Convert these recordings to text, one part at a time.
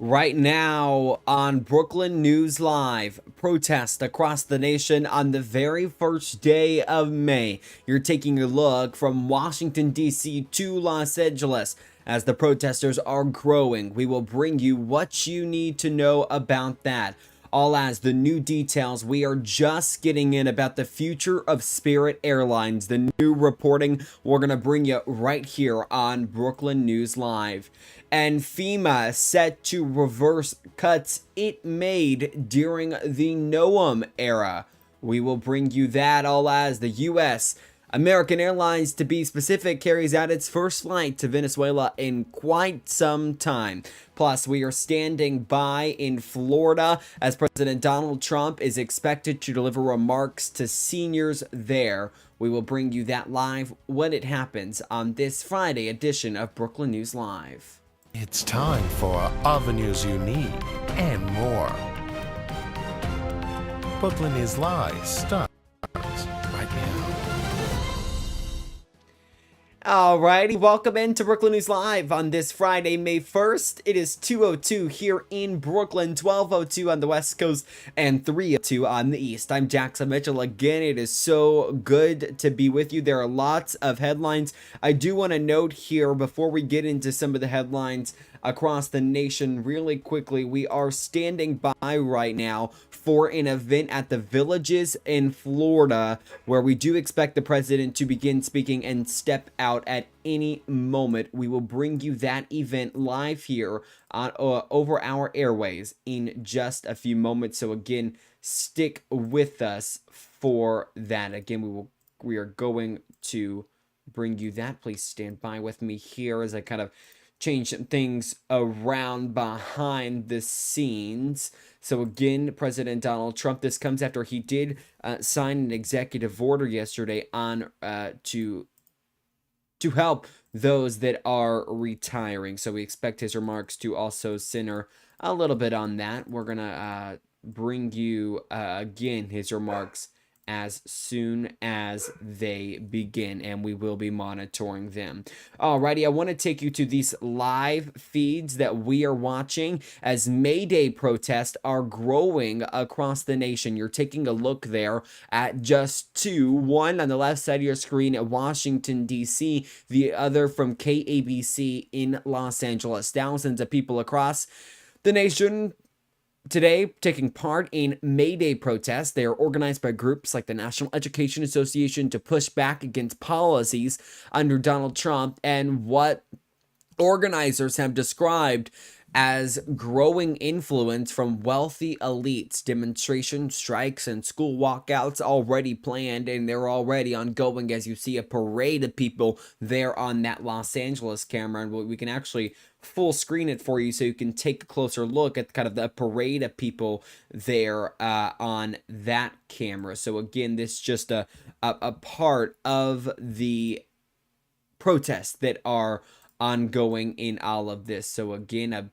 Right now on Brooklyn News Live, protest across the nation on the very first day of May. You're taking a look from Washington, D.C. to Los Angeles. As the protesters are growing, we will bring you what you need to know about that. All as the new details, we are just getting in about the future of Spirit Airlines. The new reporting we're going to bring you right here on Brooklyn News Live. And FEMA set to reverse cuts it made during the Noam era. We will bring you that all as the U.S. American Airlines, to be specific, carries out its first flight to Venezuela in quite some time. Plus, we are standing by in Florida as President Donald Trump is expected to deliver remarks to seniors there. We will bring you that live when it happens on this Friday edition of Brooklyn News Live. It's time for all the news you need and more. Brooklyn News Live starts right now. Alrighty, welcome into Brooklyn News Live on this Friday, May 1st. It is 2:02 here in Brooklyn, 12:02 on the West Coast, and 3:02 on the East. I'm Jackson Mitchell. Again, it is so good to be with you. There are lots of headlines. I do want to note here, before we get into some of the headlines across the nation really quickly, we are standing by right now for an event at the Villages in Florida, where we do expect the president to begin speaking and step out at any moment. We will bring you that event live here on over our airways in just a few moments. So again, stick with us for that. Again, we are going to bring you that. Please stand by with me here as I kind of change some things around behind the scenes. So again, President Donald Trump, this comes after he did sign an executive order yesterday on to help those that are retiring. So we expect his remarks to also center a little bit on that. We're gonna bring you again his remarks as soon as they begin, and we will be monitoring them. Alrighty, I want to take you to these live feeds that we are watching as May Day protests are growing across the nation. You're taking a look there at just two, one on the left side of your screen at Washington, D.C., the other from KABC in Los Angeles. Thousands of people across the nation today taking part in May Day protests. They are organized by groups like the National Education Association to push back against policies under Donald Trump and what organizers have described as growing influence from wealthy elites. Demonstrations, strikes, and school walkouts already planned, and they're already ongoing as you see a parade of people there on that Los Angeles camera. And we can actually full screen it for you so you can take a closer look at kind of the parade of people there on that camera. So again, this is just a part of the protests that are ongoing in all of this. So again,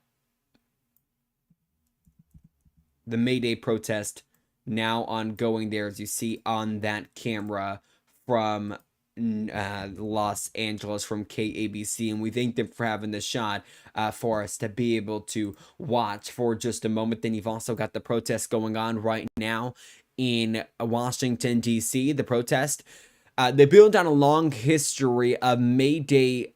the May Day protest now ongoing there, as you see on that camera from Los Angeles from KABC, and we thank them for having the shot for us to be able to watch for just a moment. Then you've also got the protest going on right now in Washington, D.C. The protest, they build on a long history of May Day,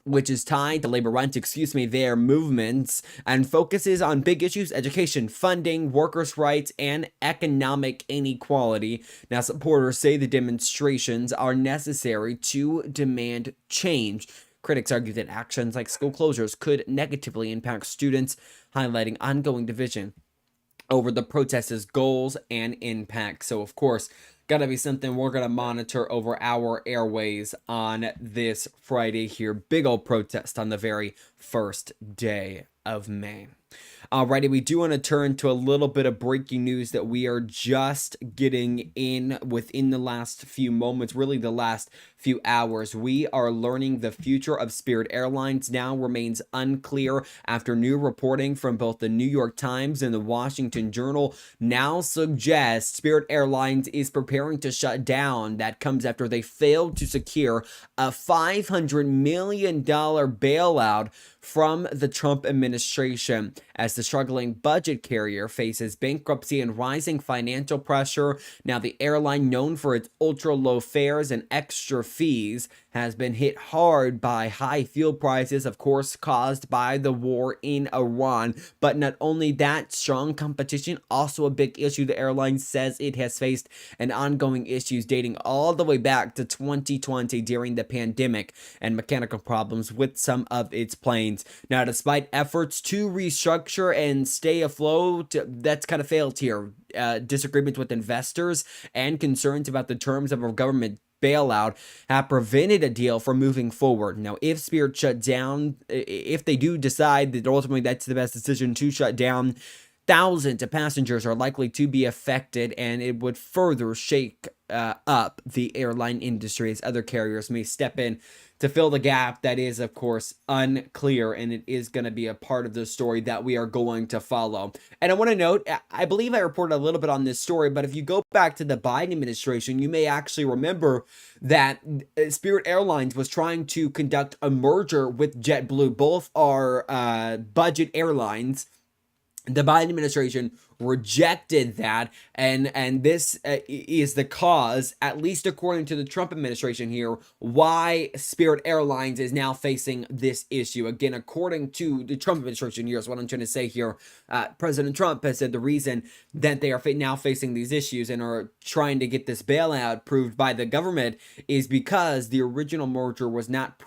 which is tied to labor rights, their movements, and focuses on big issues: education, funding, workers' rights, and economic inequality. Now, supporters say the demonstrations are necessary to demand change. Critics argue that actions like school closures could negatively impact students, highlighting ongoing division over the protesters' goals and impact. So, of course, gotta be something we're gonna monitor over our airways on this Friday here. Big old protest on the very first day of May. Alrighty, we do want to turn to a little bit of breaking news that we are just getting in within the last few moments, really the last few hours. We are learning the future of Spirit Airlines now remains unclear after new reporting from both the New York Times and the Washington Journal now suggests Spirit Airlines is preparing to shut down. That comes after they failed to secure a $500 million bailout from the Trump administration as the struggling budget carrier faces bankruptcy and rising financial pressure. Now, the airline, known for its ultra low fares and extra fees, has been hit hard by high fuel prices, of course, caused by the war in Iran. But not only that, strong competition, also a big issue. The airline says it has faced an ongoing issues dating all the way back to 2020 during the pandemic and mechanical problems with some of its planes. Now, despite efforts to restructure and stay afloat, that's kind of failed here. Disagreements with investors and concerns about the terms of a government bailout have prevented a deal from moving forward. Now, if Spirit shut down, if they do decide that ultimately that's the best decision to shut down, thousands of passengers are likely to be affected, and it would further shake up the airline industry as other carriers may step in to fill the gap that is, of course, unclear, and it is going to be a part of the story that we are going to follow. And I want to note, I believe I reported a little bit on this story, but if you go back to the Biden administration, you may actually remember that Spirit Airlines was trying to conduct a merger with JetBlue. Both are budget airlines. The Biden administration rejected that, and this is the cause, at least according to the Trump administration here, why Spirit Airlines is now facing this issue. Again, according to the Trump administration, here's what I'm trying to say here. President Trump has said the reason that they are now facing these issues and are trying to get this bailout approved by the government is because the original merger was not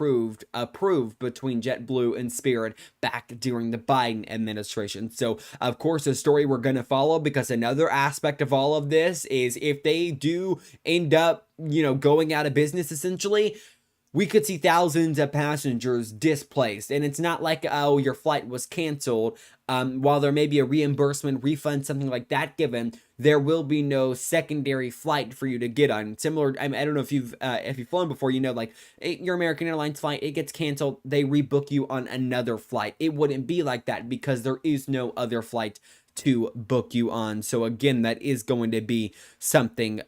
approved between JetBlue and Spirit back during the Biden administration. So, of course, the story we're going to follow, because another aspect of all of this is if they do end up, going out of business, essentially, we could see thousands of passengers displaced. And it's not like, oh, your flight was canceled. While there may be a reimbursement, refund, something like that given, there will be no secondary flight for you to get on. Similar, I don't know if you've flown before, like your American Airlines flight, it gets canceled, they rebook you on another flight. It wouldn't be like that because there is no other flight to book you on. So again, that is going to be something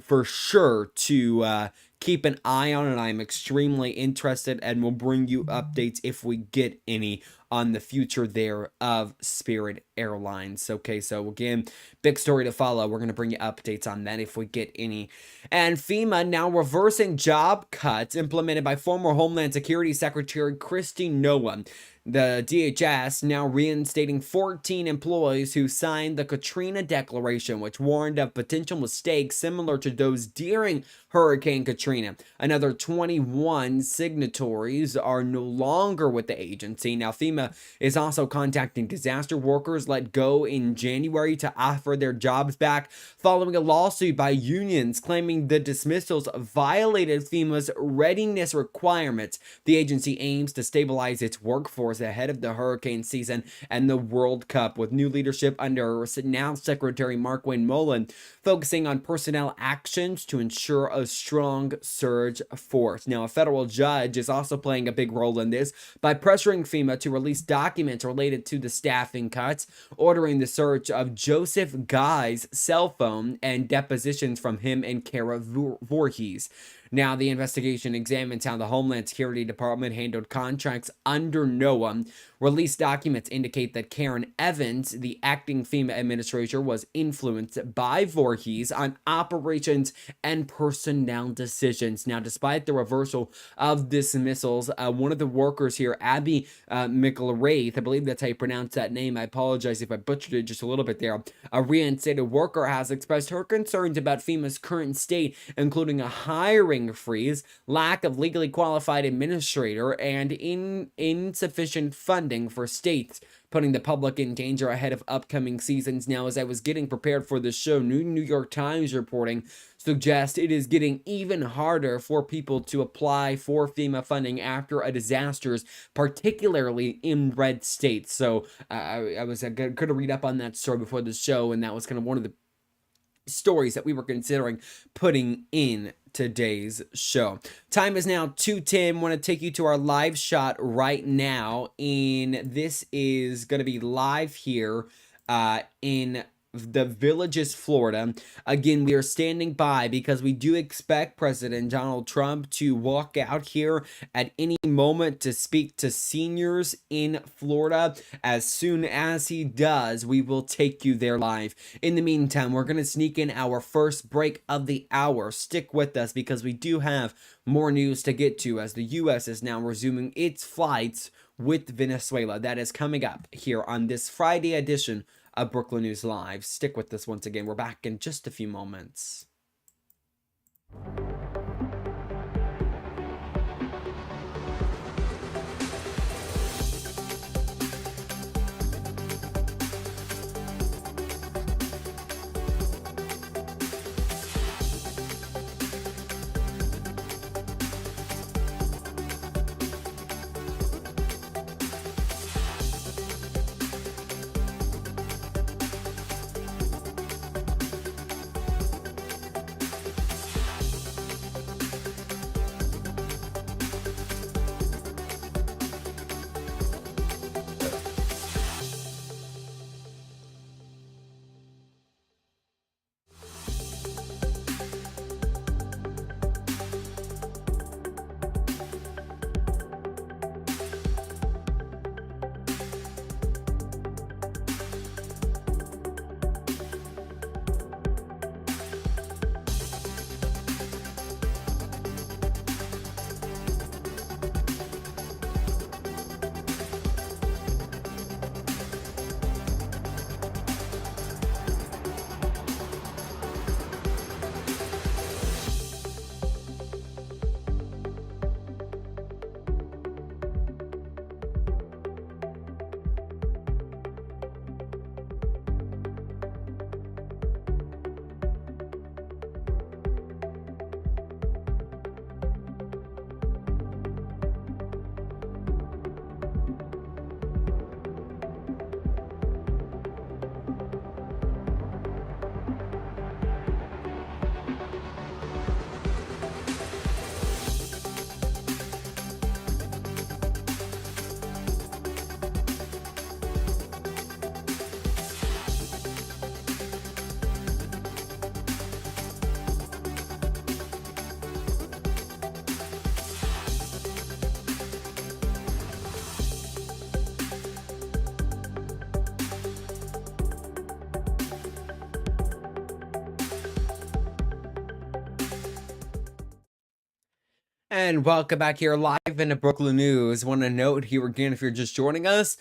for sure to keep an eye on, and I'm extremely interested and will bring you updates if we get any on the future there of Spirit Airlines. Okay, so again, big story to follow. We're going to bring you updates on that if we get any. And FEMA now reversing job cuts implemented by former Homeland Security Secretary Kristi Noem. The DHS now reinstating 14 employees who signed the Katrina Declaration, which warned of potential mistakes similar to those during Hurricane Katrina. Another 21 signatories are no longer with the agency. Now, FEMA is also contacting disaster workers let go in January to offer their jobs back following a lawsuit by unions claiming the dismissals violated FEMA's readiness requirements. The agency aims to stabilize its workforce ahead of the hurricane season and the World Cup, with new leadership under now Secretary Markwayne Mullin focusing on personnel actions to ensure a strong surge force. Now, a federal judge is also playing a big role in this by pressuring FEMA to release documents related to the staffing cuts, ordering the search of Joseph Guy's cell phone and depositions from him and Kara Voorhees. Now, the investigation examines how the Homeland Security Department handled contracts under Noem. Released documents indicate that Karen Evans, the acting FEMA administrator, was influenced by Voorhees on operations and personnel decisions. Now, despite the reversal of dismissals, one of the workers here, Abby McLwraith, I believe that's how you pronounce that name. I apologize if I butchered it just a little bit there. A reinstated worker has expressed her concerns about FEMA's current state, including a hiring freeze, lack of legally qualified administrator, and insufficient funding for states, putting the public in danger ahead of upcoming seasons. Now, as I was getting prepared for this show, New York Times reporting suggests it is getting even harder for people to apply for FEMA funding after a disasters, particularly in red states. So I was going to read up on that story before the show, and that was kind of one of the stories that we were considering putting in today's show. Time is now 2:10. Want to take you to our live shot right now, and this is going to be live here in the Villages, Florida. Again, we are standing by because we do expect President Donald Trump to walk out here at any moment to speak to seniors in Florida. As soon as he does, we will take you there live. In the meantime, we're going to sneak in our first break of the hour. Stick with us because we do have more news to get to as the U.S. is now resuming its flights with Venezuela. That is coming up here on this Friday edition of Brookland News Live. Stick with us once again. We're back in just a few moments. And welcome back here live into Brooklyn News. Want to note here again, if you're just joining us,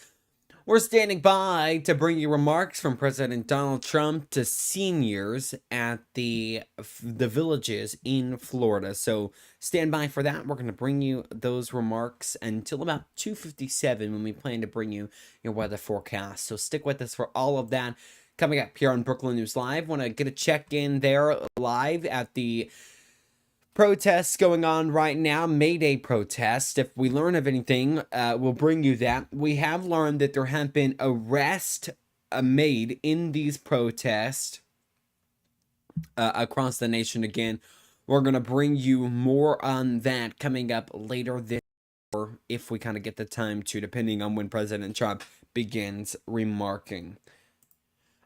we're standing by to bring you remarks from President Donald Trump to seniors at the Villages in Florida. So stand by for that. We're going to bring you those remarks until about 2:57 when we plan to bring you your weather forecast. So stick with us for all of that coming up here on Brooklyn News Live. Want to get a check in there live at the protests going on right now, May Day protests. If we learn of anything, we'll bring you that. We have learned that there have been arrests made in these protests across the nation again. We're going to bring you more on that coming up later this hour, if we kind of get the time to, depending on when President Trump begins remarking.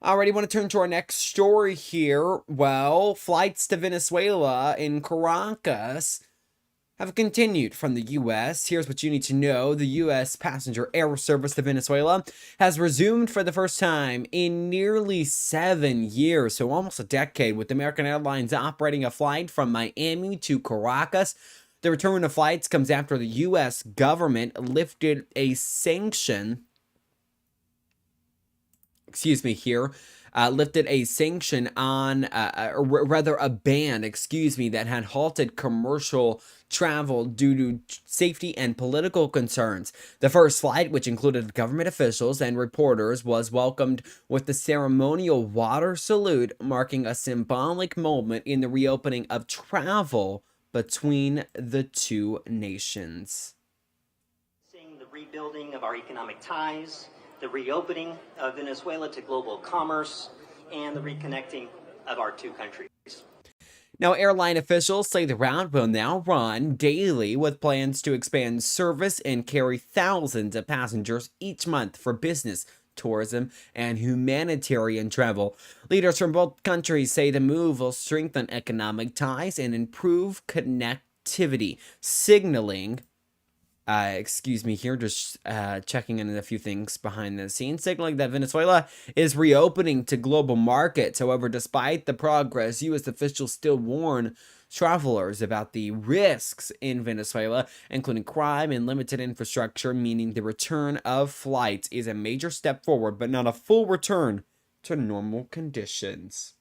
Alrighty, want to turn to our next story here. Well, flights to Venezuela in Caracas have continued from the U.S. Here's what you need to know. The U.S. passenger air service to Venezuela has resumed for the first time in nearly 7 years, so almost a decade, with American Airlines operating a flight from Miami to Caracas. The return of flights comes after the U.S. government lifted a sanction lifted a sanction on, or rather a ban, that had halted commercial travel due to safety and political concerns. The first flight, which included government officials and reporters, was welcomed with the ceremonial water salute, marking a symbolic moment in the reopening of travel between the two nations. The rebuilding of our economic ties, the reopening of Venezuela to global commerce, and the reconnecting of our two countries. Now, airline officials say the route will now run daily, with plans to expand service and carry thousands of passengers each month for business, tourism, and humanitarian travel. Leaders from both countries say the move will strengthen economic ties and improve connectivity, signaling excuse me here, just checking in a few things behind the scenes, signaling that Venezuela is reopening to global markets. However, despite the progress, U.S. officials still warn travelers about the risks in Venezuela, including crime and limited infrastructure, meaning the return of flights is a major step forward, but not a full return to normal conditions.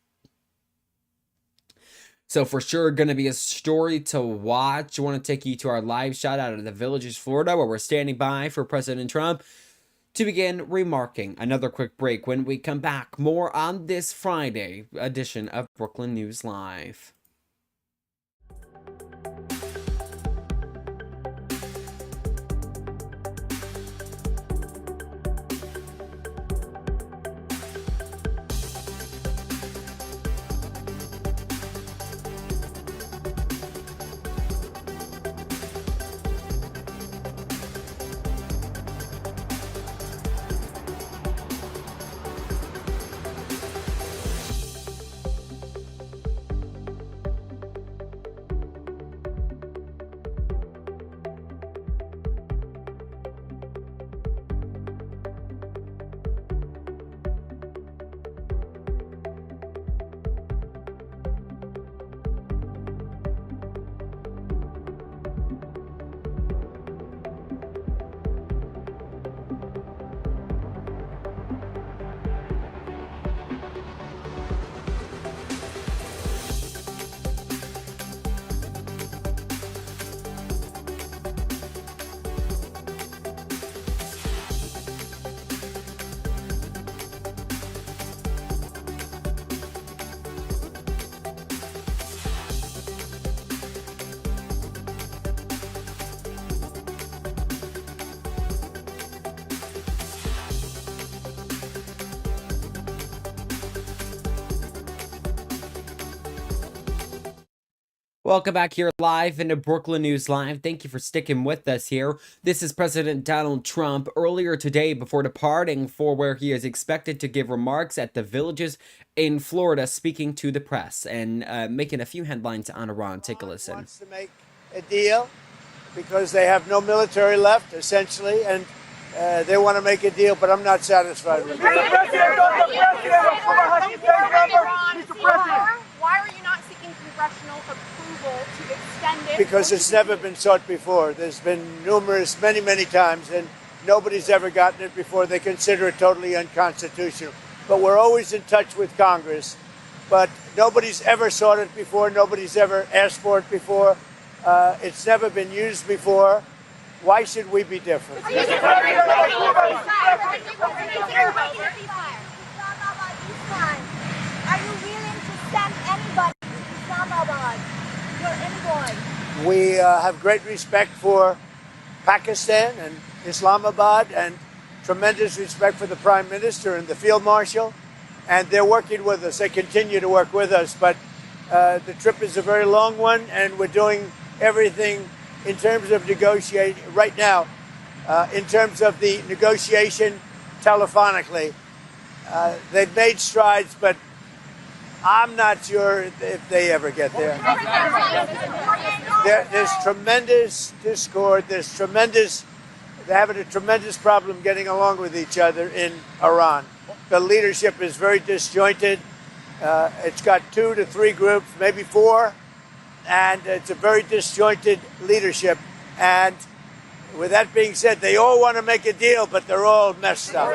So for sure, going to be a story to watch. I want to take you to our live shot out of the Villages, Florida, where we're standing by for President Trump to begin remarking. Another quick break. When we come back, more on this Friday edition of Brooklyn News Live. Welcome back here live into Brooklyn News Live. Thank you for sticking with us here. This is President Donald Trump earlier today before departing for where he is expected to give remarks at the Villages in Florida, speaking to the press and making a few headlines on Iran. Take a listen. Wants to make a deal because they have no military left, essentially, and they want to make a deal, but I'm not satisfied with it. Why are you not seeking congressional approval to extend it? Because it's never been sought before. There's been many times, and nobody's ever gotten it before. They consider it totally unconstitutional. But we're always in touch with Congress. But nobody's ever sought it before. Nobody's ever asked for it before. It's never been used before. Why should we be different? Are you willing to send anybody to Islamabad? You're anyone. We have great respect for Pakistan and Islamabad and tremendous respect for the Prime Minister and the Field Marshal. And they're working with us. They continue to work with us. But the trip is a very long one, and we're doing everything in terms of negotiate right now, in terms of the negotiation telephonically. They've made strides, but I'm not sure if they ever get there. There's tremendous discord. They're having a tremendous problem getting along with each other in Iran. The leadership is very disjointed. It's got 2 to 3 groups, maybe 4. And it's a very disjointed leadership. And with that being said, they all want to make a deal, but they're all messed up.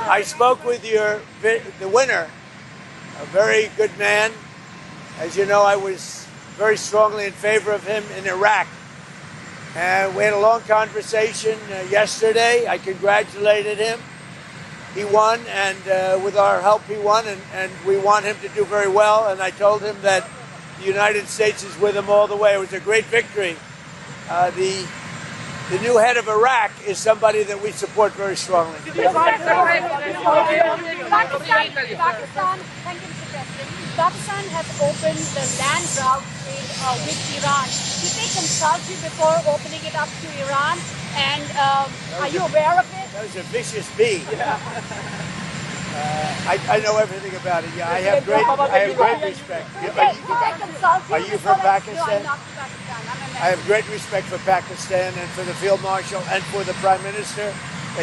I spoke with the winner, a very good man. As you know, I was very strongly in favor of him in Iraq. And we had a long conversation yesterday. I congratulated him. He won, and with our help, he won, and we want him to do very well. And I told him that the United States is with him all the way. It was a great victory. The new head of Iraq is somebody that we support very strongly. Pakistan, thank you, Mr. President. Pakistan has opened the land route with Iran. Did they consult you before opening it up to Iran? And are you aware of it? That was a vicious bee. I know everything about it. Yeah, I have great respect. Did they consult you? Are you from No, Pakistan? I'm not from Pakistan. I'm American. I have great respect for Pakistan and for the Field Marshal and for the Prime Minister.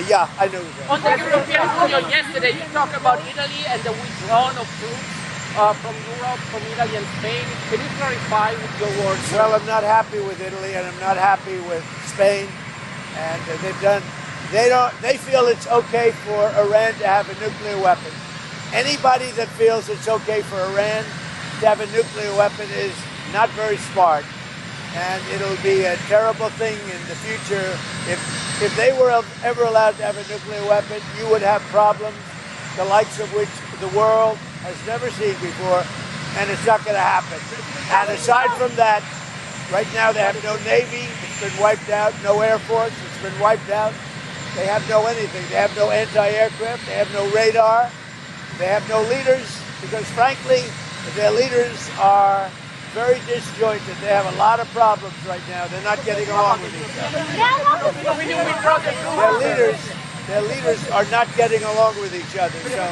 Yeah, I know that. On the European Union yesterday, you talked about Italy and the withdrawal of troops from Europe, from Italy and Spain. Can you clarify with your words? Well, I'm not happy with Italy and I'm not happy with Spain. And they feel it's okay for Iran to have a nuclear weapon. Anybody that feels it's okay for Iran to have a nuclear weapon is not very smart. And it'll be a terrible thing in the future. If they were ever allowed to have a nuclear weapon, you would have problems the likes of which the world has never seen before, and it's not going to happen. And aside from that, right now they have no Navy, it's been wiped out, no Air Force, it's been wiped out. They have no anything. They have no anti-aircraft, they have no radar, they have no leaders, because frankly, their leaders are very disjointed. They have a lot of problems right now. They're not getting along with each other. Their leaders are not getting along with each other. So.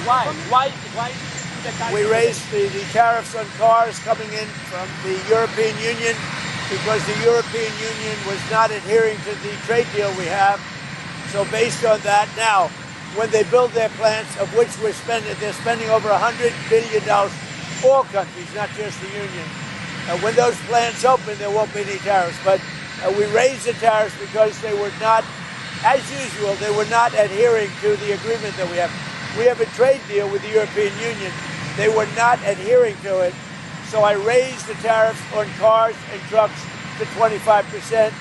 Why? We raised the tariffs on cars coming in from the European Union because the European Union was not adhering to the trade deal we have. So based on that, now, when they build their plants, of which they're spending over $100 billion, all countries, not just the Union. When those plants open, there won't be any tariffs. But we raised the tariffs because they were not, as usual, they were not adhering to the agreement that we have. We have a trade deal with the European Union. They were not adhering to it. So I raised the tariffs on cars and trucks to 25%.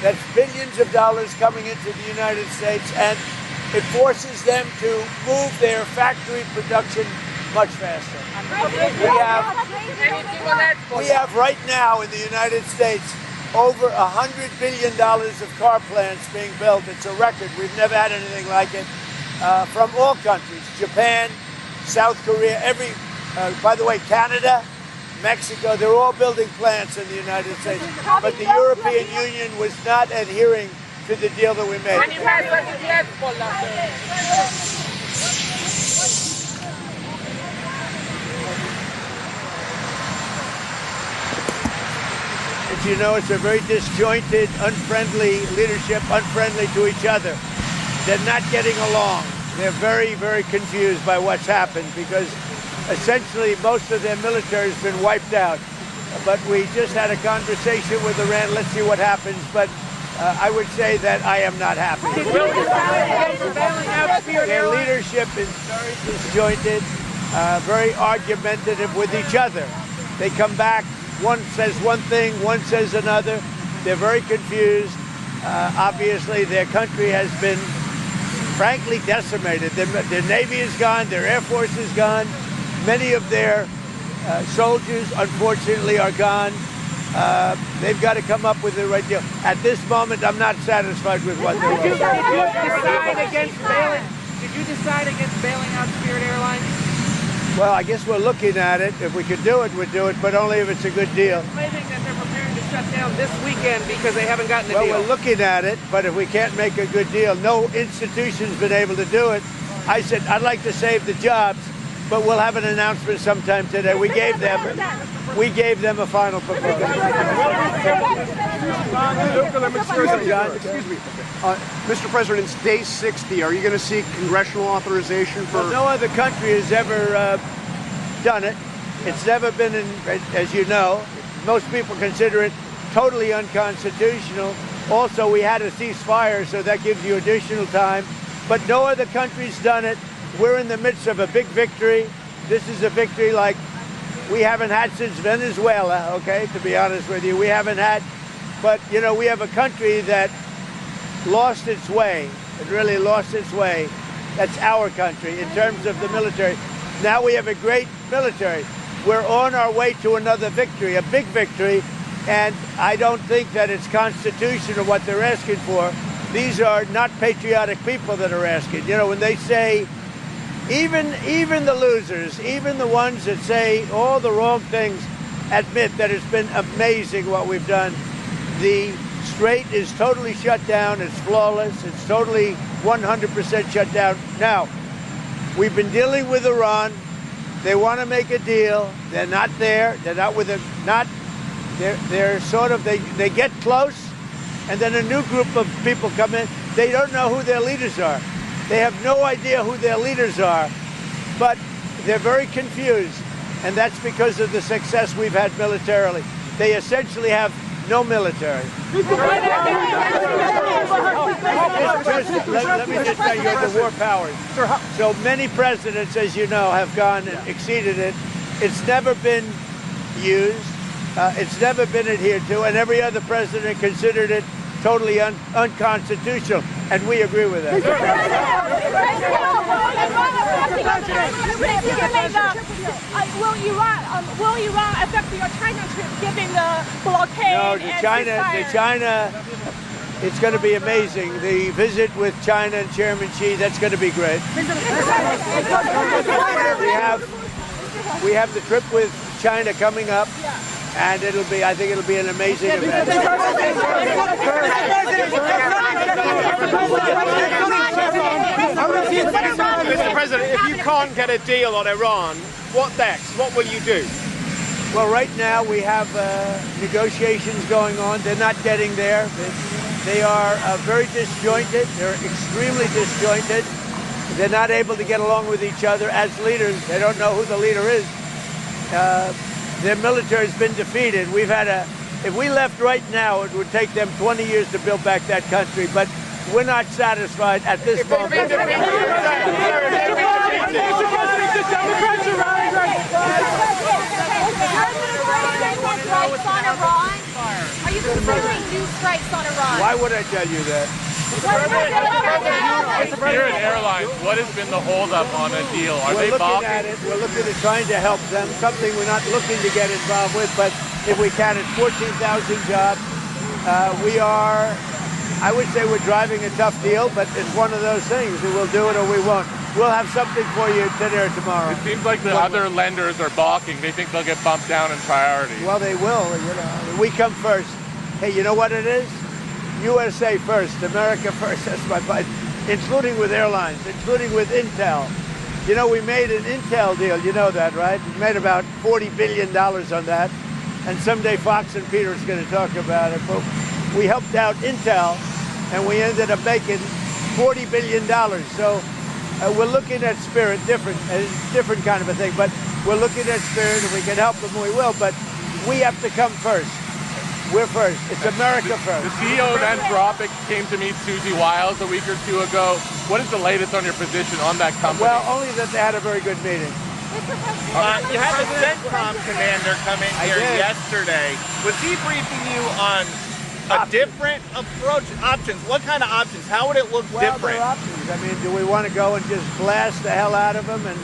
That's billions of dollars coming into the United States, and it forces them to move their factory production much faster. We have right now in the United States over $100 billion of car plants being built. It's a record. We've never had anything like it from all countries. Japan, South Korea, by the way, Canada, Mexico, they're all building plants in the United States. But the European Union was not adhering to the deal that we made. As you know, it's a very disjointed, unfriendly leadership, unfriendly to each other. They're not getting along. They're very, very confused by what's happened because essentially most of their military has been wiped out. But we just had a conversation with Iran. Let's see what happens. But I would say that I am not happy. Their leadership is very disjointed, very argumentative with each other. They come back, one says one thing, one says another. They're very confused. Obviously, their country has been, frankly, decimated. Their Navy is gone, their Air Force is gone. Many of their soldiers, unfortunately, are gone. They've got to come up with the right deal. At this moment, I'm not satisfied with what they're doing. Did you decide against bailing out Spirit Airlines? Well, I guess we're looking at it. If we could do it, we'd do it, but only if it's a good deal. I think that they're preparing to shut down this weekend because they haven't gotten a deal. Well, we're looking at it, but if we can't make a good deal, no institution's been able to do it. I said, I'd like to save the jobs, but we'll have an announcement sometime today. We gave them a final proposal. Excuse me. Mr. President, it's day 60. Are you going to seek congressional authorization for... Well, no other country has ever done it. It's never been, as you know, most people consider it totally unconstitutional. Also, we had a ceasefire, so that gives you additional time. But no other country's done it. We're in the midst of a big victory. This is a victory like we haven't had since Venezuela, okay, to be honest with you. We haven't had, but, you know, we have a country that lost its way. It really lost its way. That's our country in terms of the military. Now we have a great military. We're on our way to another victory, a big victory, and I don't think that it's constitutional what they're asking for. these are not patriotic people that are asking. You know, when they say, even the losers, even the ones that say all the wrong things, admit that it's been amazing what we've done. The Strait is totally shut down. It's flawless. It's totally 100% shut down. Now, we've been dealing with Iran. They want to make a deal. They're not there. They're not with it. They're sort of, they get close, and then a new group of people come in. They don't know who their leaders are. They have no idea who their leaders are, but they're very confused, and that's because of the success we've had militarily. They essentially have no military. Let me just tell you, the war powers. So many presidents, as you know, have gone and exceeded it. It's never been used. It's never been adhered to, and every other president considered it totally unconstitutional, and we agree with that. Will Iran affect your China trip given the blockade? No, the China, it's going to be amazing. The visit with China and Chairman Xi, that's going to be great. We have the trip with China coming up. And I think it'll be an amazing event. Mr. President, if you can't get a deal on Iran, what next? What will you do? Well, right now we have negotiations going on. They're not getting there. They are very disjointed. They're extremely disjointed. They're not able to get along with each other as leaders. They don't know who the leader is. Their military has been defeated. If we left right now, it would take them 20 years to build back that country, but we're not satisfied at this moment. Are you considering new strikes on Iran? Why would I tell you that? You're an airline. What has been the holdup on a deal? Are they balking? We're looking at trying to help them, something we're not looking to get involved with, but if we can, it's 14,000 jobs. I would say we're driving a tough deal, but it's one of those things. We'll do it or we won't. We'll have something for you today or tomorrow. It seems like the other lenders are balking. They think they'll get bumped down in priority. Well, they will. You know, we come first. Hey, you know what it is? USA first, America first. That's my point. Including with airlines, including with Intel. You know, we made an Intel deal. You know that, right? We made about $40 billion on that. And someday Fox and Peter is going to talk about it. But we helped out Intel, and we ended up making $40 billion. So we're looking at Spirit, different kind of a thing. But we're looking at Spirit, and we can help them, we will. But we have to come first. We're first. It's America first. The CEO of Anthropic came to meet Susie Wiles a week or two ago. What is the latest on your position on that company? Well, only that they had a very good meeting. You had the CENTCOM commander come in here yesterday. Was he briefing you on a different approach? Options? What kind of options? How would it look different? There are options. I mean, do we want to go and just blast the hell out of them and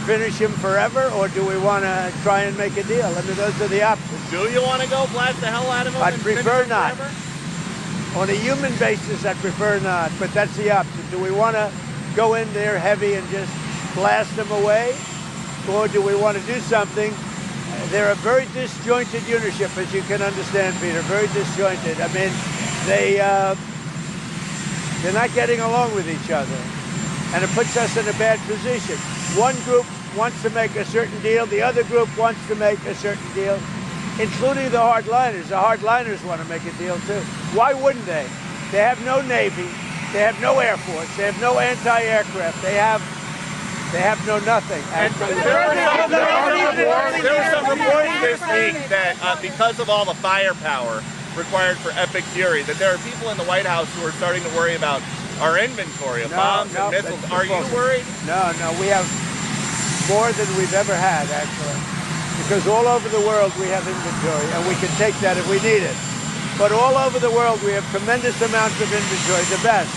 finish him forever, or do we want to try and make a deal? I mean, those are the options. Do you want to go blast the hell out of him? I'd prefer not. On a human basis, I'd prefer not, but that's the option. Do we want to go in there heavy and just blast them away, or do we want to do something? They're a very disjointed unitship, as you can understand, Peter, very disjointed. I mean, they're not getting along with each other, and it puts us in a bad position. One group wants to make a certain deal, the other group wants to make a certain deal, including the hardliners. The hardliners want to make a deal too. Why wouldn't they? They have no Navy, they have no Air Force, they have no anti-aircraft, they have no nothing. And there was some reporting this week that because of all the firepower required for Epic Fury, that there are people in the White House who are starting to worry about our inventory of bombs and missiles. Are you worried? No, we have more than we've ever had, actually. Because all over the world we have inventory, and we can take that if we need it. But all over the world we have tremendous amounts of inventory, the best.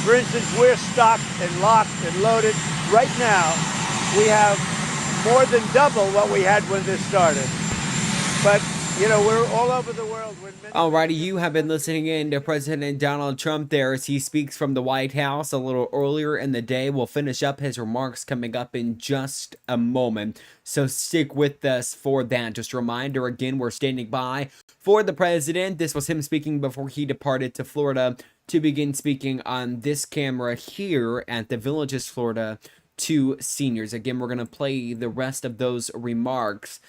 For instance, we're stocked and locked and loaded. Right now, we have more than double what we had when this started. But you know, we're all over the world. Alrighty, you have been listening in to President Donald Trump there as he speaks from the White House a little earlier in the day. We'll finish up his remarks coming up in just a moment, so stick with us for that. Just a reminder, again, we're standing by for the president. This was him speaking before he departed to Florida to begin speaking on this camera here at the Villages, Florida, to seniors. Again, we're going to play the rest of those remarks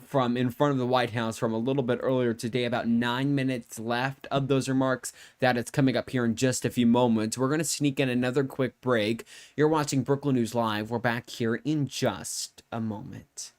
from in front of the White House from a little bit earlier today, about 9 minutes left of those remarks. That is coming up here in just a few moments. We're going to sneak in another quick break. You're watching Brooklyn News Live. We're back here in just a moment.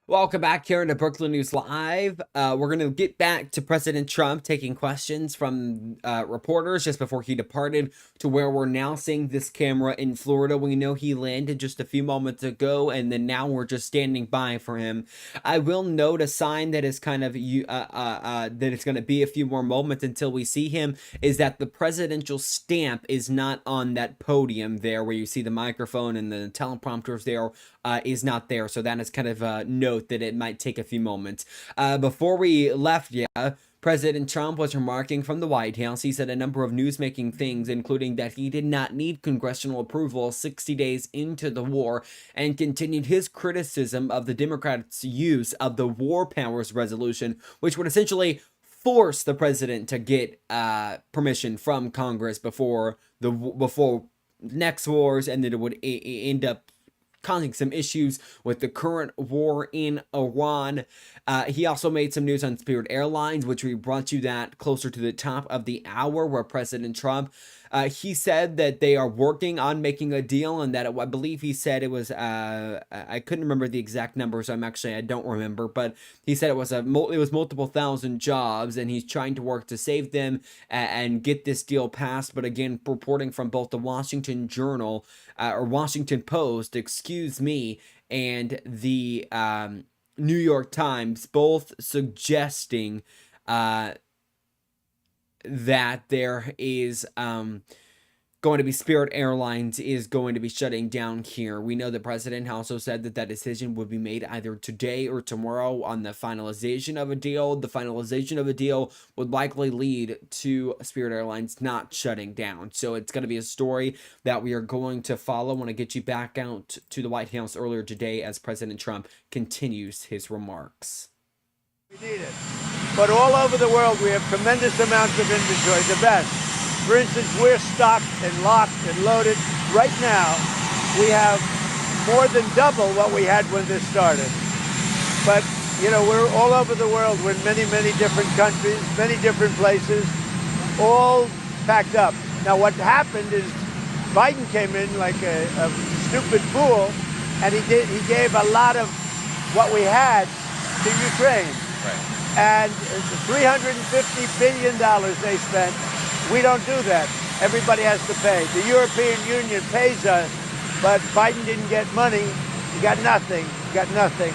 Welcome back here to Brooklyn News Live. We're going to get back to President Trump taking questions from reporters just before he departed to where we're now seeing this camera in Florida. We know he landed just a few moments ago, and then now we're just standing by for him. I will note a sign that is kind of that it's going to be a few more moments until we see him is that the presidential stamp is not on that podium there where you see the microphone and the teleprompters there is not there. So that is kind of a note that it might take a few moments. Before we left, President Trump was remarking from the White House. He said a number of newsmaking things, including that he did not need congressional approval 60 days into the war, and continued his criticism of the Democrats' use of the War Powers Resolution, which would essentially force the president to get permission from Congress before next wars, and that it would end up causing some issues with the current war in Iran. He also made some news on Spirit Airlines, which we brought you that closer to the top of the hour, where President Trump, he said that they are working on making a deal, and that I believe he said it was, I couldn't remember the exact number, so I don't remember, but he said it was multiple thousand jobs, and he's trying to work to save them and get this deal passed. But again, reporting from both the Washington Journal or Washington Post, and the New York Times, both suggesting that there is going to be Spirit Airlines is going to be shutting down here. We know the president also said that decision would be made either today or tomorrow on the finalization of a deal. The finalization of a deal would likely lead to Spirit Airlines not shutting down. So it's going to be a story that we are going to follow. I want to get you back out to the White House earlier today as President Trump continues his remarks. We need it. But all over the world, we have tremendous amounts of inventory, the best. For instance, we're stocked and locked and loaded. Right now, we have more than double what we had when this started. But, you know, we're all over the world. We're in many, many different countries, many different places, all packed up. Now, what happened is Biden came in like a stupid fool, and he gave a lot of what we had to Ukraine. Right. And $350 billion they spent. We don't do that. Everybody has to pay. The European Union pays us, but Biden didn't get money. He got nothing. He got nothing.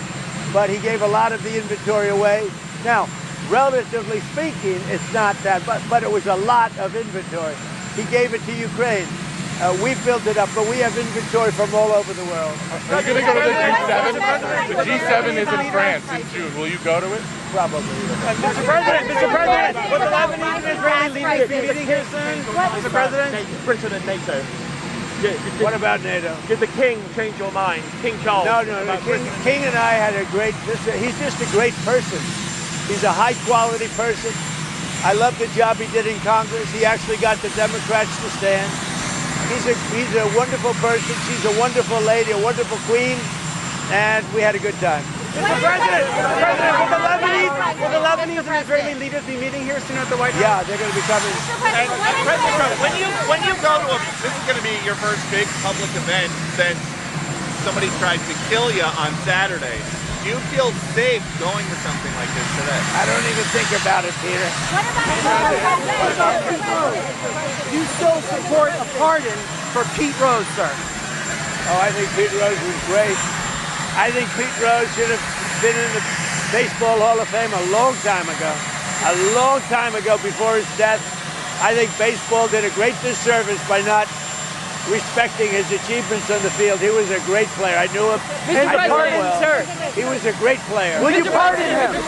But he gave a lot of the inventory away. Now, relatively speaking, it's not that, but it was a lot of inventory. He gave it to Ukraine. We built it up, but we have inventory from all over the world. Are you going to go to the G7? The G7 is in France in June. Will you go to it? Probably. Mr. President, will the Lebanese and Israeli leaders be meeting here soon? Mr. President? President NATO. What about NATO? Did the king change your mind? King Charles? No. King and I had a great, he's just a great person. He's a high quality person. I love the job he did in Congress. He actually got the Democrats to stand. He's a wonderful person. She's a wonderful lady, a wonderful queen, and we had a good time. Mr. President, will the Lebanese and Israeli leaders be meeting here soon at the White House? Yeah, they're going to be coming. And President Trump, when you go to this is going to be your first big public event since somebody tried to kill you on Saturday. Do you feel safe going to something like this today? I don't even think about it, Peter. You still support a pardon for Pete Rose, sir? Oh, I think Pete Rose was great. I think Pete Rose should have been in the Baseball Hall of Fame a long time ago. A long time ago before his death. I think baseball did a great disservice by not respecting his achievements on the field. He was a great player. I knew him. Mr. I knew him President, well. sir. He was a great player. Will you pardon him? It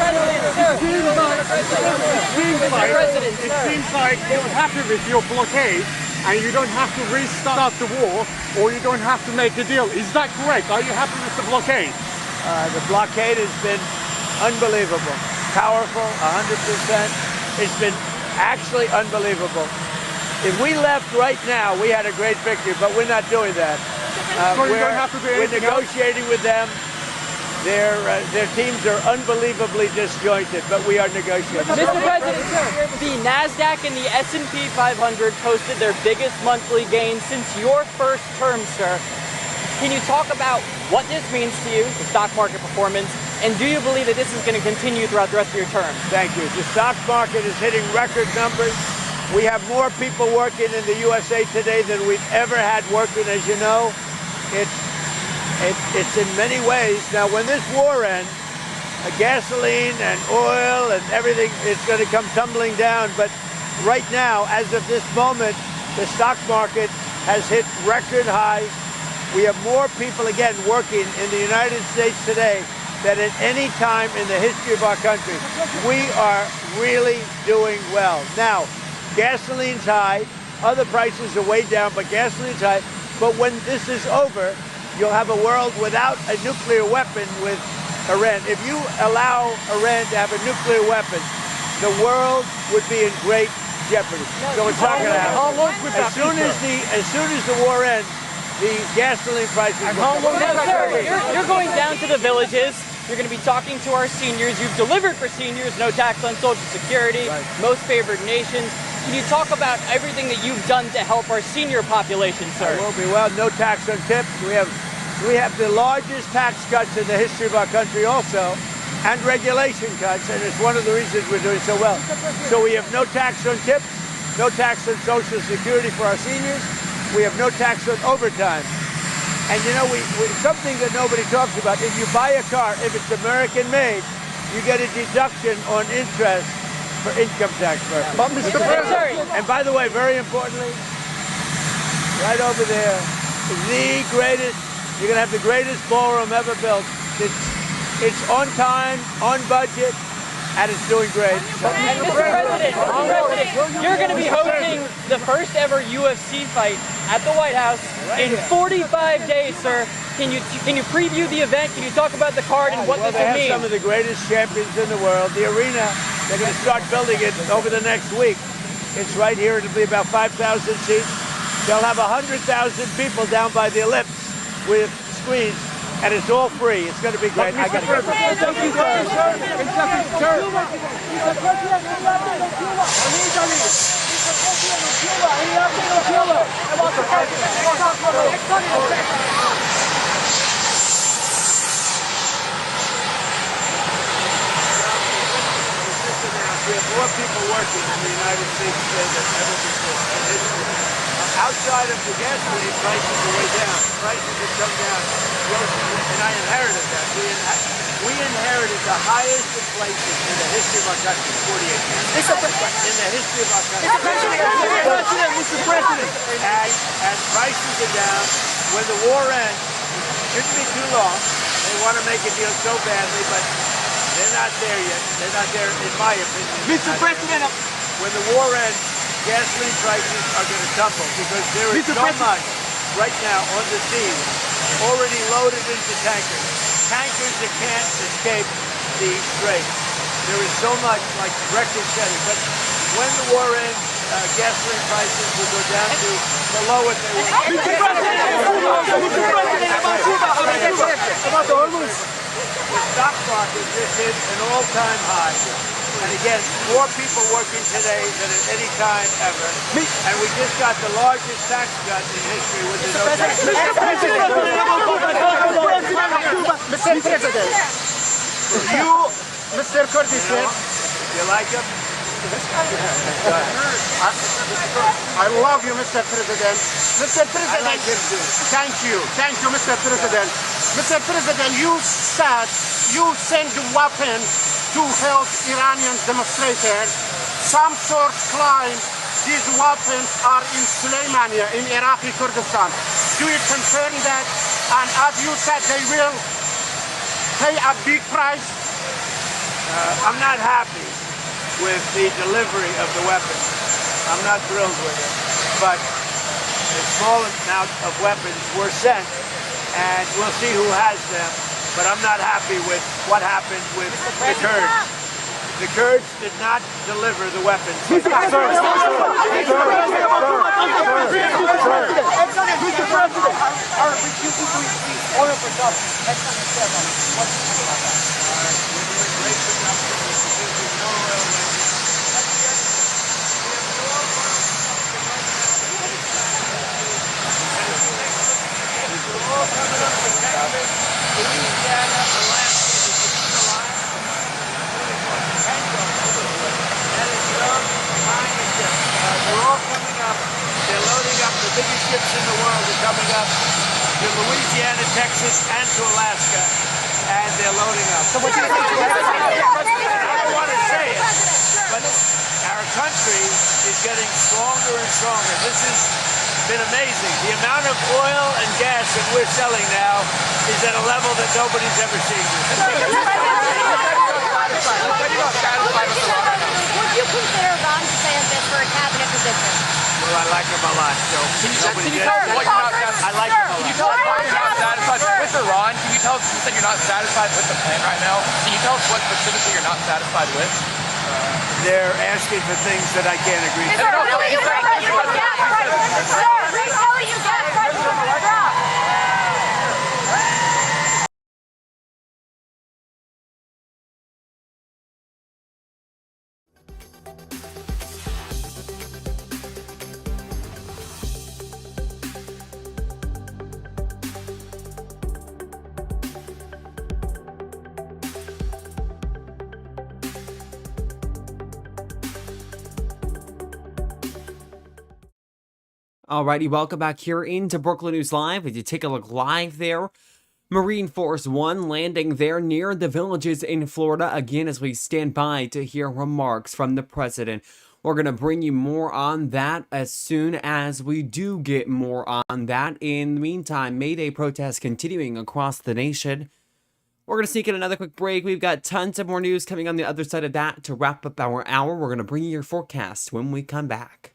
seems like you're happy with your blockade and you don't have to restart the war or you don't have to make a deal. Is that correct? Are you happy with the blockade? The blockade has been unbelievable. Powerful, 100%. It's been actually unbelievable. If we left right now, we had a great victory, but we're not doing that. So you don't have to do we're anything else? negotiating with them. Their teams are unbelievably disjointed, but we are negotiating. Mr. President, the NASDAQ and the S&P 500 posted their biggest monthly gain since your first term, sir. Can you talk about what this means to you, the stock market performance, and do you believe that this is going to continue throughout the rest of your term? Thank you. The stock market is hitting record numbers. We have more people working in the USA today than we've ever had working, as you know. It's in many ways. Now, when this war ends, gasoline and oil and everything, it's going to come tumbling down. But right now, as of this moment, the stock market has hit record highs. We have more people, again, working in the United States today than at any time in the history of our country. We are really doing well. Now, gasoline's high, other prices are way down, but gasoline's high. But when this is over, you'll have a world without a nuclear weapon with Iran. If you allow Iran to have a nuclear weapon, the world would be in great jeopardy. So it's not going to happen. As soon as the war ends, the gasoline prices will come down. You're going down to the villages. You're going to be talking to our seniors. You've delivered for seniors, no tax on Social Security, most favored nations. Can you talk about everything that you've done to help our senior population, sir? Will be well. No tax on tips. We have the largest tax cuts in the history of our country also, and regulation cuts, and it's one of the reasons we're doing so well. So we have no tax on tips, no tax on Social Security for our seniors. We have no tax on overtime. And you know, something that nobody talks about, if you buy a car, if it's American made, you get a deduction on interest for income tax purposes. But Mr. President, and by the way, very importantly, right over there, the greatest, you're going to have the greatest ballroom ever built. It's on time, on budget, and it's doing great. And Mr. President, you're going to be hosting the first ever UFC fight at the White House in 45 days, sir. Can you preview the event? Can you talk about the card and what this will mean? They have some of the greatest champions in the world. The arena, they're going to start building it over the next week. It's right here. It'll be about 5,000 seats. They'll have 100,000 people down by the ellipse with screens, and it's all free. It's going to be great. I got to go. Thank you, sir. more people working in the United States today than ever before in history. Outside of the gasoline, prices are way down. Prices have come down. And I inherited that. We inherited the highest inflation in the history of our country, 48 years. In the history of our country. Mr. President. And prices are down. When the war ends, it shouldn't be too long. They want to make a deal so badly, but they're not there yet. They're not there, in my opinion. Mr. President. When the war ends, gasoline prices are going to tumble because there is so much right now on the sea already loaded into tankers. Tankers that can't escape the strait. There is so much, like record-setting. But when the war ends, gasoline prices will go down to below what they were. The stock market just hit an all-time high. And again, more people working today than at any time ever. And we just got the largest tax cut in history with the no tax. Mr. President, you, Mr. Kurdistan, you like him? I love you, Mr. President. Mr. President, I like him too. Thank you, Mr. President. Mr. President, you said you sent weapons to help Iranian demonstrators. Some sources claim these weapons are in Suleimania, in Iraqi Kurdistan. Do you confirm that? And as you said, they will pay a big price? I'm not happy with the delivery of the weapons. I'm not thrilled with it. But a small amount of weapons were sent, and we'll see who has them. But I'm not happy with what happened with the Kurds. The Kurds did not deliver the weapons. Mr. President, our refusal to increase oil production. That's not Louisiana, Alaska, they're all coming up. They're loading up. The biggest ships in the world are coming up to Louisiana, Texas, and to Alaska, and they're loading up. So what do you think? I don't want to say it, but our country is getting stronger and stronger. This has been amazing. The amount of oil and gas that we're selling now is at a level that nobody's ever seen before. Would you consider Ron DeSantis for a cabinet position? Well, I like him a lot, so Can you tell us what you're not satisfied? I like him a lot. Can you tell us why you're not satisfied with Iran? Can you tell us, you said you're not satisfied with the plan right now? Can you tell us what specifically you're not satisfied with? They're asking for things that I can't agree to. Alrighty, welcome back here into Brookland News Live. As you take a look live there, Marine Force One landing there near the villages in Florida. Again, as we stand by to hear remarks from the president. We're going to bring you more on that as soon as we do get more on that. In the meantime, May Day protests continuing across the nation. We're going to sneak in another quick break. We've got tons of more news coming on the other side of that to wrap up our hour. We're going to bring you your forecast when we come back.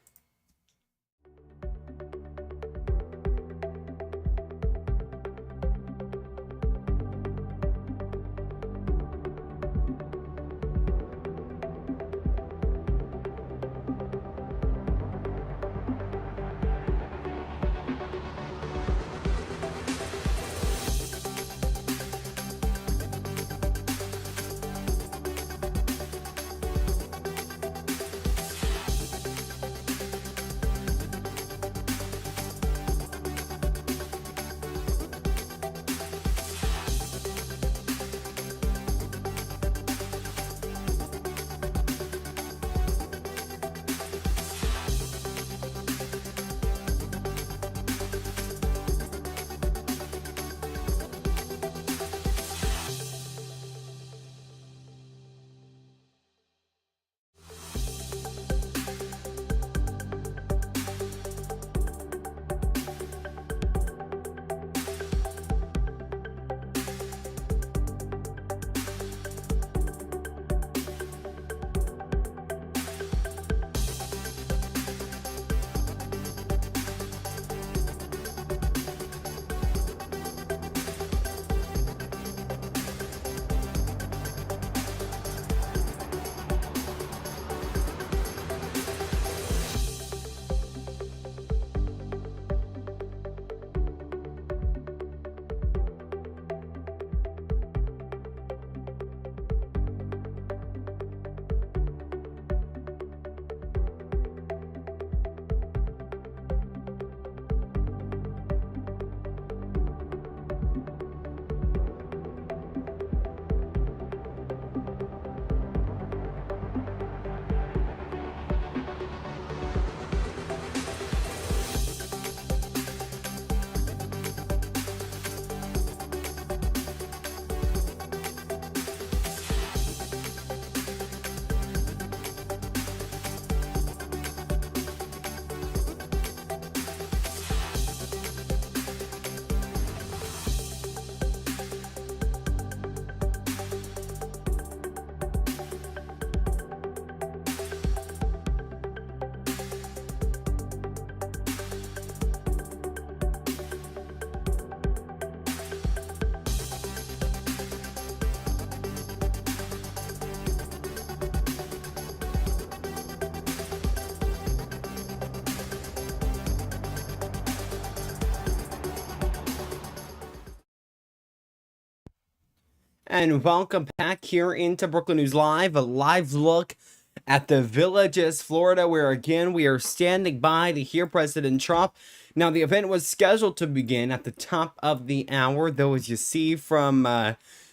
And welcome back here into Brooklyn News Live, a live look at the Villages, Florida, where again we are standing by to hear President Trump. Now, the event was scheduled to begin at the top of the hour, though, as you see from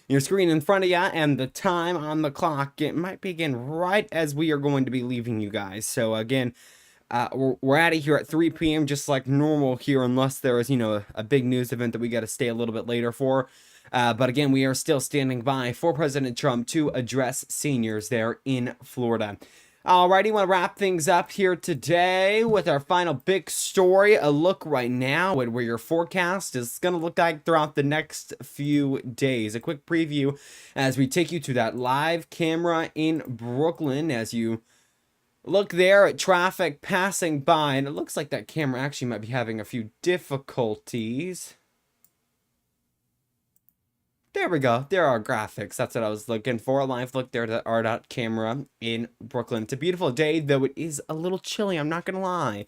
your screen in front of you and the time on the clock, it might begin right as we are going to be leaving you guys. So again, we're out of here at 3 p.m. just like normal here, unless there is, a big news event that we got to stay a little bit later for. But again, we are still standing by for President Trump to address seniors there in Florida. Alrighty, want to wrap things up here today with our final big story. A look right now at where your forecast is going to look like throughout the next few days. A quick preview as we take you to that live camera in Brooklyn as you look there at traffic passing by. And it looks like that camera actually might be having a few difficulties. There we go. There are graphics. That's what I was looking for. A live look there at our camera in Brooklyn. It's a beautiful day, though it is a little chilly. I'm not going to lie.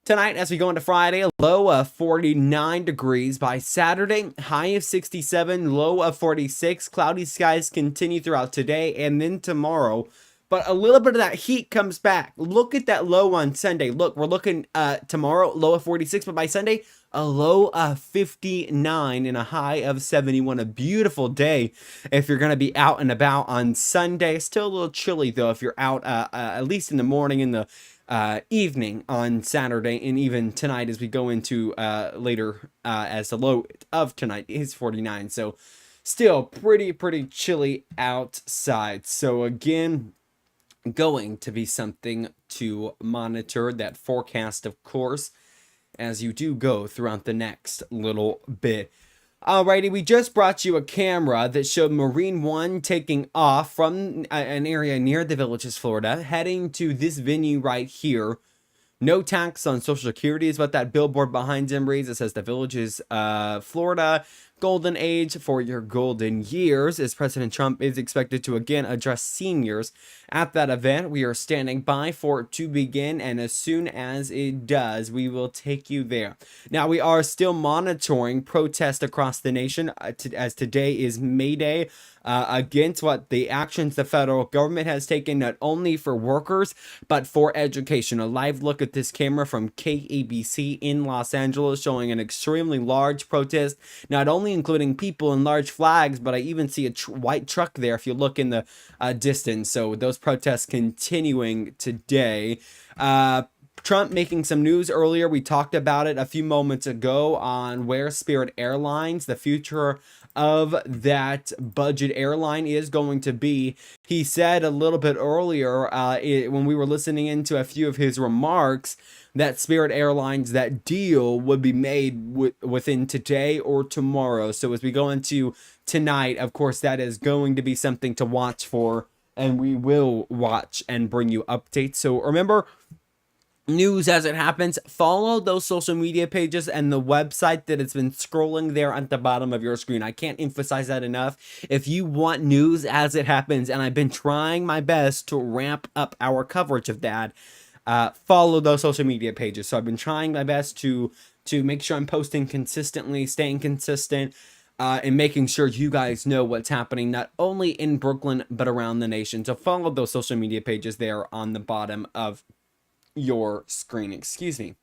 Tonight, as we go into Friday, a low of 49 degrees. By Saturday, high of 67, low of 46. Cloudy skies continue throughout today and then tomorrow. But a little bit of that heat comes back. Look at that low on Sunday. Look, we're looking tomorrow, low of 46. But by Sunday, a low of 59 and a high of 71. A beautiful day if you're going to be out and about on Sunday. Still a little chilly, though, if you're out at least in the morning, in the evening on Saturday, and even tonight as we go into later as the low of tonight is 49. So still pretty chilly outside. So again, going to be something to monitor, that forecast, of course, as you do go throughout the next little bit. Alrighty, we just brought you a camera that showed Marine One taking off from an area near the Villages, Florida, heading to this venue right here. No tax on Social Security is what that billboard behind him reads. It says the Villages, Florida, golden age for your golden years, as President Trump is expected to again address seniors at that event. We are standing by for it to begin, and as soon as it does, we will take you there. Now, we are still monitoring protests across the nation, as today is May Day, against what the actions the federal government has taken, not only for workers, but for education. A live look at this camera from KABC in Los Angeles showing an extremely large protest, not only including people and large flags, but I even see a white truck there if you look in the distance. So those protests continuing today. Trump making some news earlier. We talked about it a few moments ago on where Spirit Airlines, the future of that budget airline, is going to be. He said a little bit earlier when we were listening into a few of his remarks that Spirit Airlines, that deal would be made within today or tomorrow. So as we go into tonight, of course, that is going to be something to watch for, and we will watch and bring you updates. So remember, news as it happens. Follow those social media pages and the website that has been scrolling there at the bottom of your screen. I can't emphasize that enough. If you want news as it happens, and I've been trying my best to ramp up our coverage of that, follow those social media pages. So I've been trying my best to make sure I'm posting consistently, staying consistent, and making sure you guys know what's happening not only in Brooklyn but around the nation. So follow those social media pages there on the bottom of your screen. Excuse me.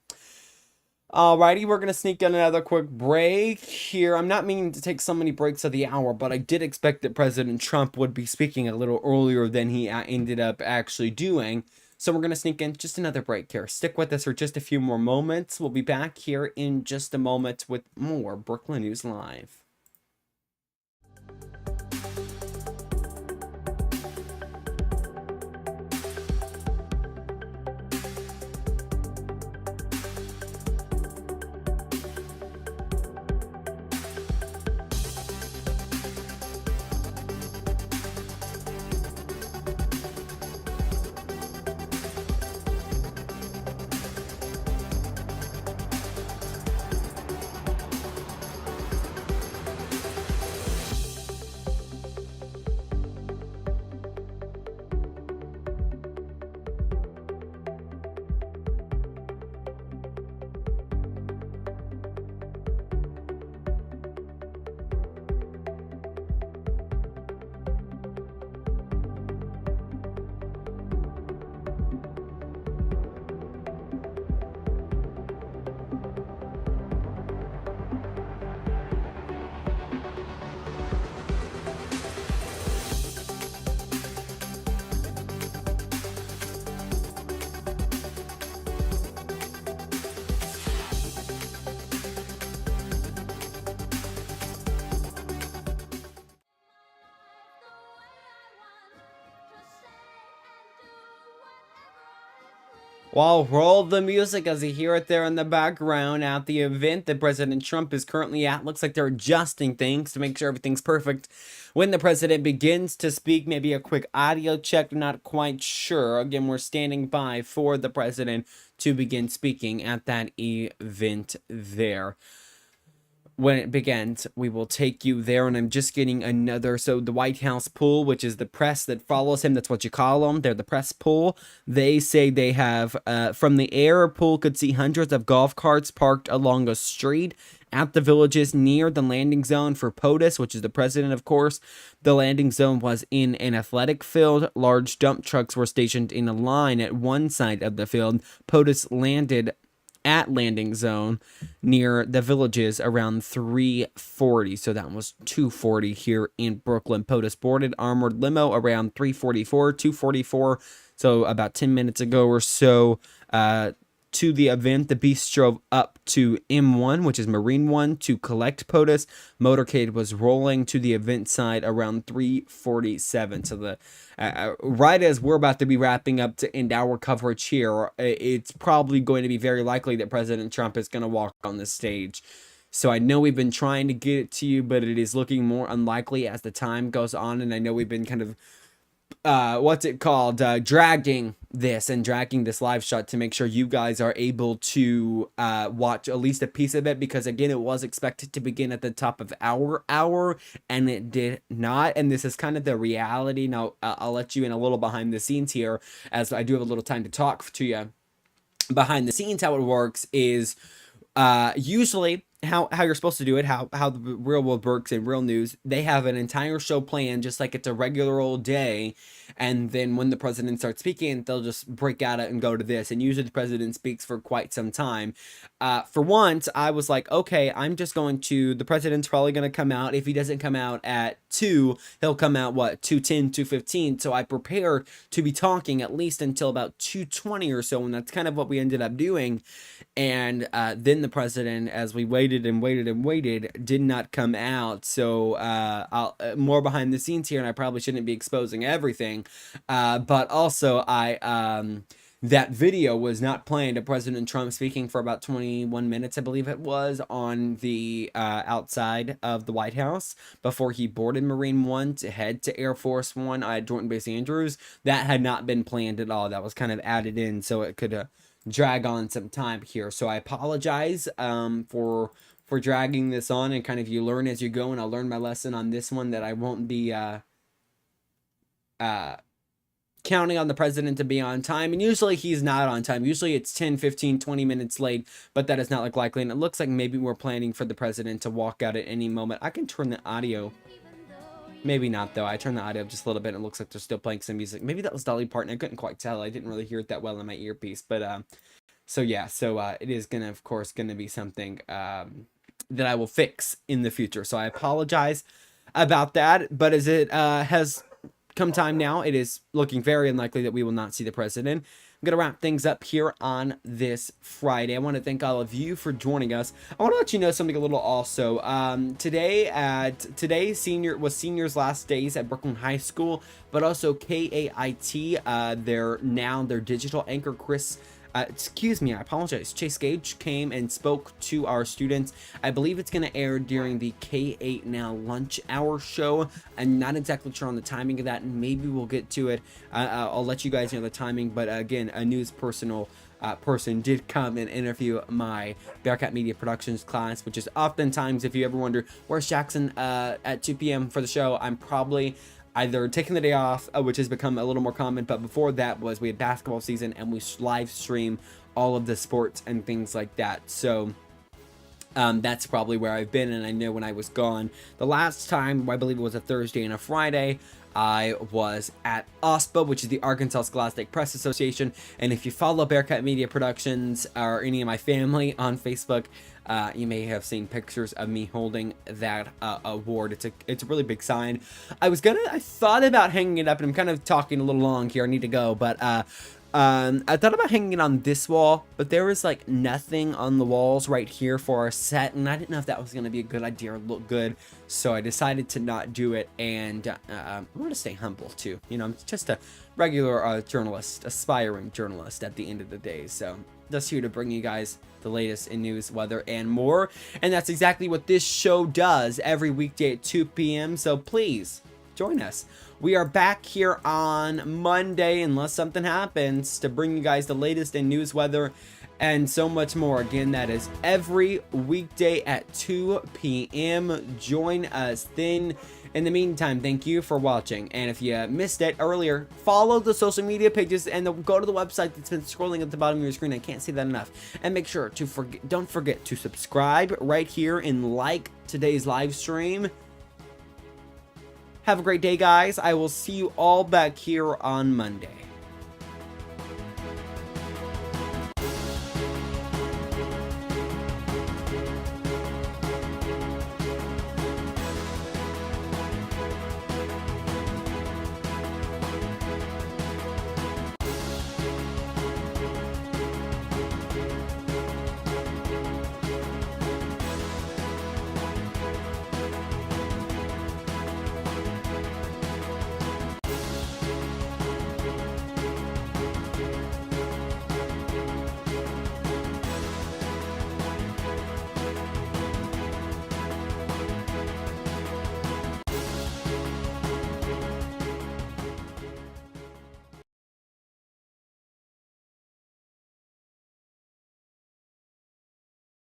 Alrighty, we're gonna sneak in another quick break here. I'm not meaning to take so many breaks of the hour, but I did expect that President Trump would be speaking a little earlier than he ended up actually doing. So we're gonna sneak in just another break here. Stick with us for just a few more moments. We'll be back here in just a moment with more Brooklyn News Live. Well, roll the music as you hear it there in the background at the event that President Trump is currently at. Looks like they're adjusting things to make sure everything's perfect. When the president begins to speak, maybe a quick audio check, not quite sure. Again, we're standing by for the president to begin speaking at that event there. When it begins, we will take you there, and I'm just getting another, so the White House pool, which is the press that follows him, that's what you call them, they're the press pool. They say they have, from the air, a pool could see hundreds of golf carts parked along a street at the villages near the landing zone for POTUS, which is the president, of course. The landing zone was in an athletic field. Large dump trucks were stationed in a line at one side of the field. POTUS landed at landing zone near the villages around 3:40, so that was 2:40 here in Brooklyn. POTUS boarded armored limo around 2:44, so about 10 minutes ago or so. To the event, the Beast drove up to M1, which is Marine 1, to collect POTUS. Motorcade was rolling to the event side around 3:47. So the right as we're about to be wrapping up to end our coverage here, it's probably going to be very likely that President Trump is going to walk on the stage. So I know we've been trying to get it to you, but it is looking more unlikely as the time goes on. And I know we've been kind of dragging this live shot to make sure you guys are able to watch at least a piece of it, because again, it was expected to begin at the top of our hour and it did not. And this is kind of the reality. Now I'll let you in a little behind the scenes here, as I do have a little time to talk to you. Behind the scenes, how it works is usually how you're supposed to do it, how the real world works in real news. They have an entire show planned just like it's a regular old day, and then when the president starts speaking, they'll just break out and go to this. And usually the president speaks for quite some time. For once, I was like, okay, I'm just going to, the president's probably going to come out. If he doesn't come out at 2, he'll come out 2:10, 2:15. So I prepared to be talking at least until about 2:20 or so, and that's kind of what we ended up doing. And then the president, as we waited and waited, did not come out. So I'll more behind the scenes here, and I probably shouldn't be exposing everything. But also, that video was not planned of President Trump speaking for about 21 minutes, I believe it was, on the outside of the White House before he boarded Marine 1 to head to Air Force 1 at Jordan Base Andrews. That had not been planned at all. That was kind of added in so it could drag on some time here. So I apologize for dragging this on, and kind of you learn as you go, and I'll learn my lesson on this one, that I won't be counting on the president to be on time. And usually he's not on time. Usually it's 10, 15, 20 minutes late, but that is not likely. And it looks like maybe we're planning for the president to walk out at any moment. I can turn the audio. Maybe not, though. I turned the audio up just a little bit, and it looks like they're still playing some music. Maybe that was Dolly Parton. I couldn't quite tell. I didn't really hear it that well in my earpiece. But so yeah, so it is gonna, of course, gonna be something that I will fix in the future. So I apologize about that. But as it has come time now, it is looking very unlikely that we will not see the president. I'm going to wrap things up here on this Friday. I want to thank all of you for joining us. I want to let you know something a little also. Today seniors' last days at Brookland High School, but also KAIT, their digital anchor Chris I apologize. Chase Gage came and spoke to our students. I believe it's going to air during the K8 Now lunch hour show. I'm not exactly sure on the timing of that, and maybe we'll get to it. I'll let you guys know the timing, but again, a news person did come and interview my Bearcat Media Productions class, which is oftentimes, if you ever wonder, where's Jackson at 2 p.m. for the show, I'm probably either taking the day off, which has become a little more common, but before that we had basketball season, and we live stream all of the sports and things like that. So that's probably where I've been. And I know when I was gone the last time, I believe it was a Thursday and a Friday, I was at OSPA, which is the Arkansas Scholastic Press Association. And if you follow Bearcat Media Productions or any of my family on Facebook, you may have seen pictures of me holding that award. It's a really big sign. I thought about hanging it up, and I'm kind of talking a little long here. I need to go, but I thought about hanging it on this wall, but there was like nothing on the walls right here for our set, and I didn't know if that was going to be a good idea or look good, so I decided to not do it. And I want to stay humble too, you know, I'm just a regular journalist, aspiring journalist at the end of the day. So just here to bring you guys the latest in news, weather, and more. And that's exactly what this show does every weekday at 2 p.m. So please join us. We are back here on Monday, unless something happens, to bring you guys the latest in news, weather, and so much more. Again, that is every weekday at 2 p.m. Join us then. In the meantime, thank you for watching. And if you missed it earlier, follow the social media pages and go to the website that's been scrolling at the bottom of your screen. I can't say that enough. And make sure to don't forget to subscribe right here and like today's live stream. Have a great day, guys. I will see you all back here on Monday.